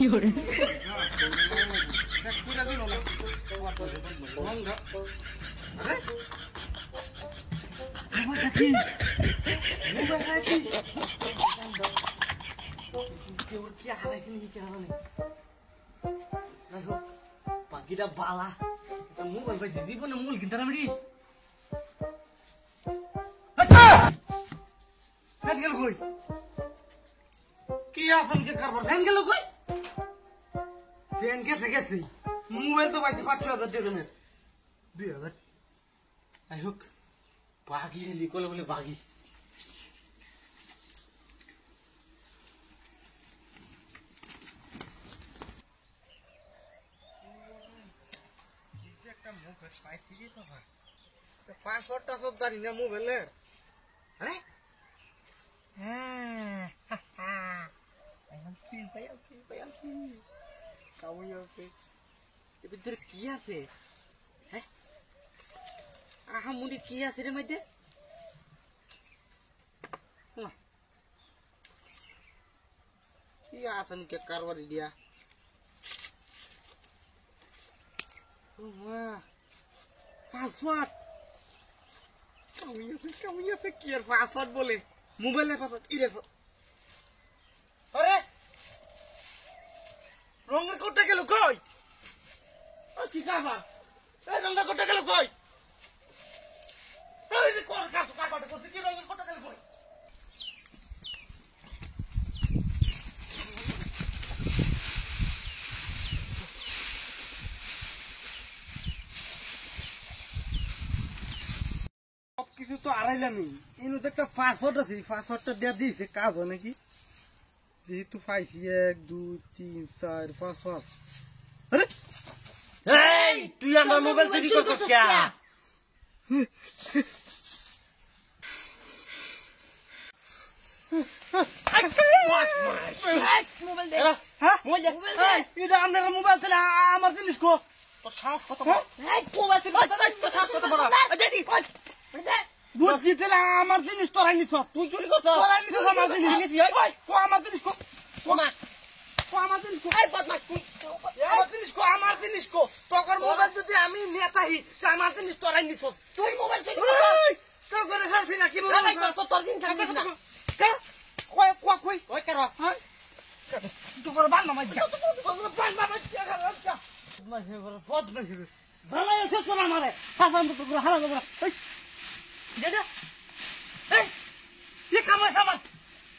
有人。পাখিটা বালা mobile পাইছে জীবনে মূল কিনতে না বেরি ফ্যান গেল কই কি আছেন যে কারবার ফ্যান গেল কই ফ্যান গেছে গেছে মোবাইল তো পাইছে 5-6 হাজার টাকা 2,000 আই হোক বাগি হেলি কলে বলে বাগি পাসওয়ার্ডটা সব জানি না মোবাইলের আরে হ্যাঁ ভিতরে কি আছে হ্যাঁ আহামুরি কি আছে রে মধ্যে কি আছেন কে কারবারি দিয়া পাসওয়ার্ড কামিয়াছে কি আর পাসওয়ার্ড বলে মোবাইলের পাসওয়ার্ড ইরে আরে রঙের কোটটা গেল কই কি কাবা এই রঙের কোটটা গেল কই এই রে কোন কাবাটা করতে কি রঙের কোটটা গেল কই কিছু তো আড়াইলামই এর একটা পাসওয়ার্ড আছে পাসওয়ার্ডটা দেয়া দিয়েছে কাজ হয় নাকি যেহেতু পাইছি 1 2 3 4 5 5 আরে এই তুই আমার মোবাইল চুরি করছিস কে মোবাইল দে হ্যাঁ মোবাইল দে এটা আমার মোবাইল ছিল আমার জিনিস কো তো সাহস কত বড় এই মোবাইল ছিল তো সাহস কত বড় দেদি বুঝছি তাহলে আমার জিনিস তোরাই নিছ তুই চুরি করছ তোরাই নিছ আমার জিনিস কো আমার জিনিস কো কোমা কো আমার জিনিস কো এই বদমাশ তুই আমার জিনিস কো আমার জিনিস কো তোর মোবাইল যদি আমি নেতাহি তা আমার জিনিস তোরাই নিছ তুই মোবাইল চুরি করছ তোর করে ছাড়ছি না কি মোবাইল তোর জিনিস থাকে না কে কই কই কই ওই কেন হ্যাঁ তোর বান মামা তোর বান মামা কি করে বদমাশ করে বদমাশ ভালো আছে তোর আমারে সাবান তো করে হালা করে দাদা এই কি কামাই সামান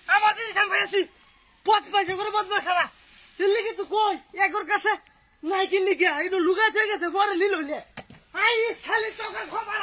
আমার জিনিস আমি পেয়েছি 5 পয়সা করে বদমাশ সারা দিল্লি কি তুই কই একর কাছে নাই কি লিখে এটা লুকাতে গেছে পরে নিল লে আই খালি টাকা খবর